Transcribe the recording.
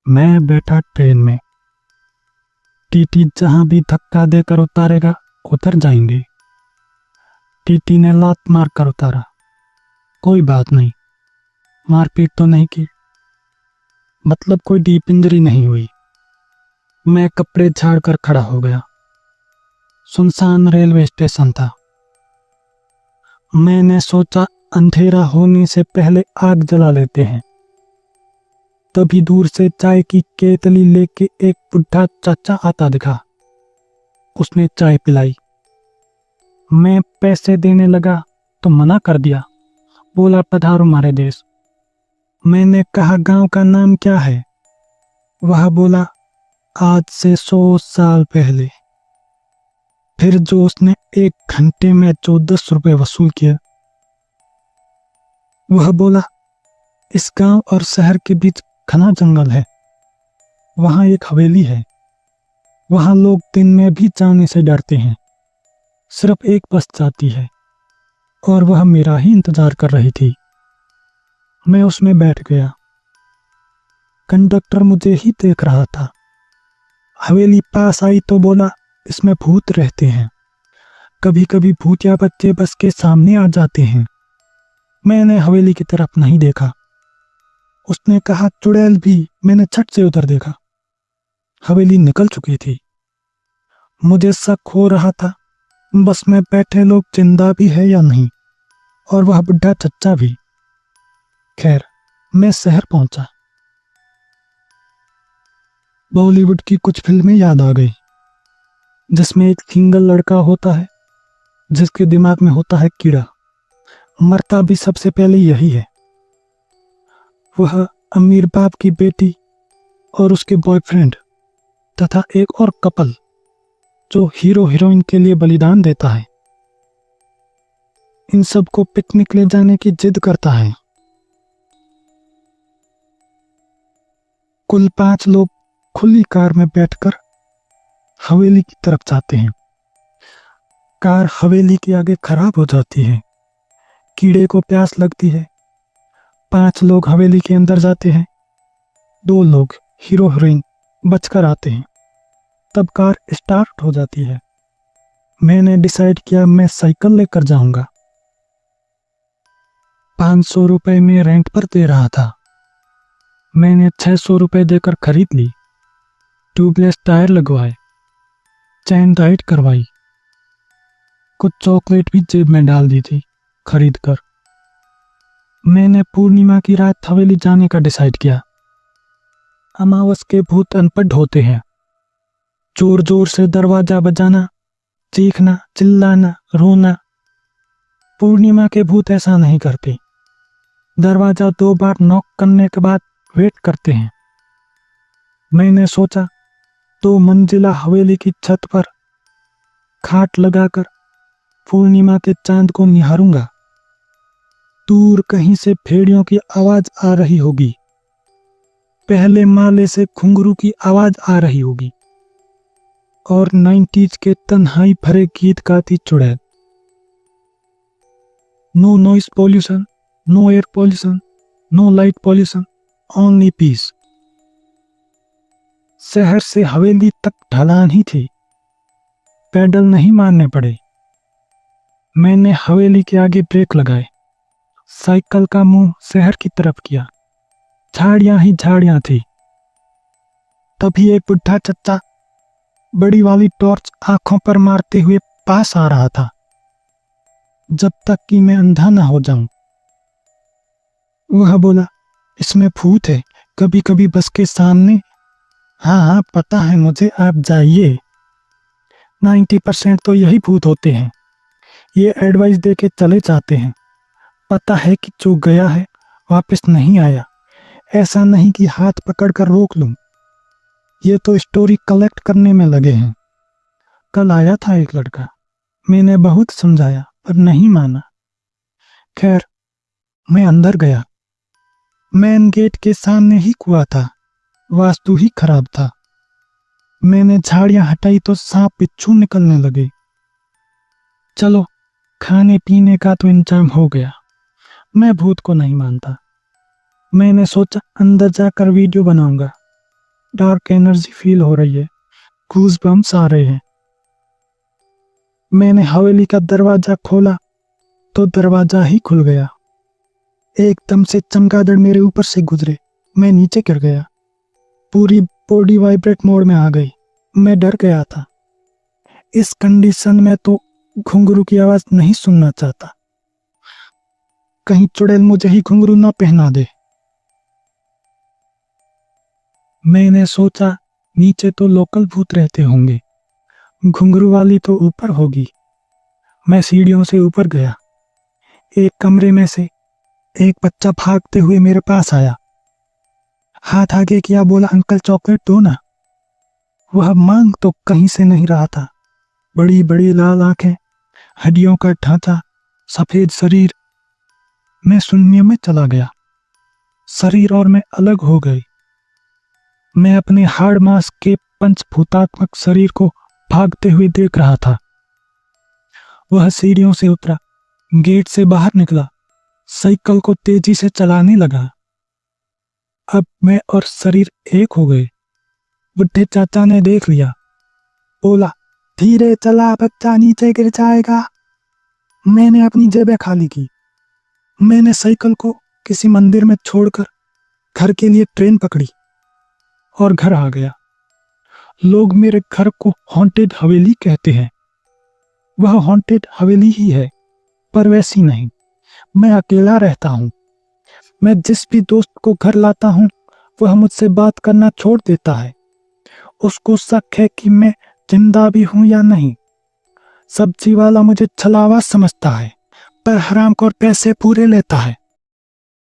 मैं बैठा ट्रेन में। टीटी जहां भी धक्का देकर उतारेगा उतर जाएंगे। टीटी ने लात मार कर उतारा। कोई बात नहीं, मारपीट तो नहीं की, मतलब कोई डीप इंजरी नहीं हुई। मैं कपड़े झाड़ कर खड़ा हो गया। सुनसान रेलवे स्टेशन था। मैंने सोचा अंधेरा होने से पहले आग जला लेते हैं। तभी दूर से चाय की केतली लेके एक बुढ़ा चाचा आता दिखा। उसने चाय पिलाई। मैं पैसे देने लगा तो मना कर दिया। बोला पधारो हमारे देश। मैंने कहा गांव का नाम क्या है? वह बोला आज से 100 साल पहले। फिर जो उसने 1 घंटे में 1400 वसूल किया। वह बोला इस गांव और शहर के बीच घना जंगल है। वहां एक हवेली है। वहां लोग दिन में भी जाने से डरते हैं। सिर्फ एक बस जाती है और वह मेरा ही इंतजार कर रही थी। मैं उसमें बैठ गया। कंडक्टर मुझे ही देख रहा था। हवेली पास आई तो बोला इसमें भूत रहते हैं। कभी कभी भूतिया बच्चे बस के सामने आ जाते हैं। मैंने हवेली की तरफ नहीं देखा। उसने कहा चुड़ैल भी। मैंने छट से उधर देखा। हवेली निकल चुकी थी। मुझे शक हो रहा था बस में बैठे लोग जिंदा भी है या नहीं, और वह बुढ़ा चच्चा भी। खैर, मैं शहर पहुंचा। बॉलीवुड की कुछ फिल्में याद आ गई जिसमें एक सिंगल लड़का होता है जिसके दिमाग में होता है कीड़ा। मरता भी सबसे पहले यही है। वह अमीर बाप की बेटी और उसके बॉयफ्रेंड तथा एक और कपल जो हीरो हीरोइन के लिए बलिदान देता है, इन सब को पिकनिक ले जाने की जिद करता है। कुल 5 लोग खुली कार में बैठकर हवेली की तरफ जाते हैं। कार हवेली के आगे खराब हो जाती है। कीड़े को प्यास लगती है। 5 लोग हवेली के अंदर जाते हैं। 2 लोग हीरो हीरोइन बचकर आते हैं। तब कार स्टार्ट हो जाती है। मैंने डिसाइड किया मैं साइकिल लेकर जाऊंगा। 500 रुपए में रेंट पर दे रहा था। मैंने 600 रुपए देकर खरीद ली। ट्यूबलेस टायर लगवाए। चैन टाइट करवाई। कुछ चॉकलेट भी जेब में डाल दी थी खरीद कर। मैंने पूर्णिमा की रात हवेली जाने का डिसाइड किया। अमावस के भूत अनपढ़ होते हैं। जोर जोर से दरवाजा बजाना, चीखना, चिल्लाना, रोना। पूर्णिमा के भूत ऐसा नहीं करते। दरवाजा 2 बार नॉक करने के बाद वेट करते हैं। मैंने सोचा 2 मंजिला हवेली की छत पर खाट लगाकर पूर्णिमा के चांद को निहारूंगा। दूर कहीं से भेड़ियों की आवाज आ रही होगी। पहले माले से घुंघरू की आवाज आ रही होगी और 90s के तन्हाई भरे गीत गाती चुड़ैल। No noise pollution, no air pollution, no light pollution, only peace. शहर से हवेली तक ढलान ही थी। पैडल नहीं मारने पड़े। मैंने हवेली के आगे ब्रेक लगाए। साइकिल का मुंह शहर की तरफ किया। झाड़ियां ही झाड़ियां थी। तभी एक बुढ़ा चच्चा बड़ी वाली टॉर्च आंखों पर मारते हुए पास आ रहा था, जब तक कि मैं अंधा ना हो जाऊं। वह बोला इसमें भूत है, कभी कभी बस के सामने। हाँ हाँ पता है मुझे, आप जाइए। 90% तो यही भूत होते हैं। ये एडवाइस दे के चले जाते हैं। पता है कि जो गया है वापस नहीं आया। ऐसा नहीं कि हाथ पकड़ कर रोक लूं। ये तो स्टोरी कलेक्ट करने में लगे हैं। कल आया था एक लड़का। मैंने बहुत समझाया पर नहीं माना। खैर, मैं अंदर गया। मेन गेट के सामने ही कुआं था। वास्तु ही खराब था। मैंने झाड़ियां हटाई तो सांप बिच्छू निकलने लगे। चलो, खाने पीने का तो इंतजाम हो गया। मैं भूत को नहीं मानता। मैंने सोचा अंदर जाकर वीडियो बनाऊंगा। डार्क एनर्जी फील हो रही है, गूज बम्स आ रहे हैं। मैंने हवेली का दरवाजा खोला तो दरवाजा ही खुल गया। एकदम से चमगादड़ मेरे ऊपर से गुजरे, मैं नीचे गिर गया। पूरी बॉडी वाइब्रेट मोड में आ गई। मैं डर गया था। इस कंडीशन में तो घुंघरू की आवाज नहीं सुनना चाहता। कहीं चुड़ैल मुझे ही घुंघरू ना पहना दे। मैंने सोचा नीचे तो लोकल भूत रहते होंगे, घुंघरू वाली तो ऊपर होगी। मैं सीढ़ियों से ऊपर गया। एक कमरे में से एक बच्चा भागते हुए मेरे पास आया। हाथ आगे किया, बोला अंकल चॉकलेट दो ना। वह मांग तो कहीं से नहीं रहा था। बड़ी बड़ी लाल आंखें, हड्डियों का ढांचा, सफेद शरीर। मैं शून्य में चला गया। शरीर और मैं अलग हो गई। मैं अपने हाड़ मांस के पंचभूतात्मक शरीर को भागते हुए देख रहा था। वह सीढ़ियों से उतरा, गेट से बाहर निकला, साइकिल को तेजी से चलाने लगा। अब मैं और शरीर एक हो गए। बुढ़े चाचा ने देख लिया, बोला धीरे चला, बच्चा नीचे गिर जाएगा। मैंने अपनी जेबें खाली की। मैंने साइकिल को किसी मंदिर में छोड़कर घर के लिए ट्रेन पकड़ी और घर आ गया। लोग मेरे घर को हॉन्टेड हवेली कहते हैं। वह हॉन्टेड हवेली ही है, पर वैसी नहीं। मैं अकेला रहता हूँ। मैं जिस भी दोस्त को घर लाता हूँ वह मुझसे बात करना छोड़ देता है। उसको शक है कि मैं जिंदा भी हूं या नहीं। सब्जी वाला मुझे छलावा समझता है, पर हरामखोर पैसे पूरे लेता है।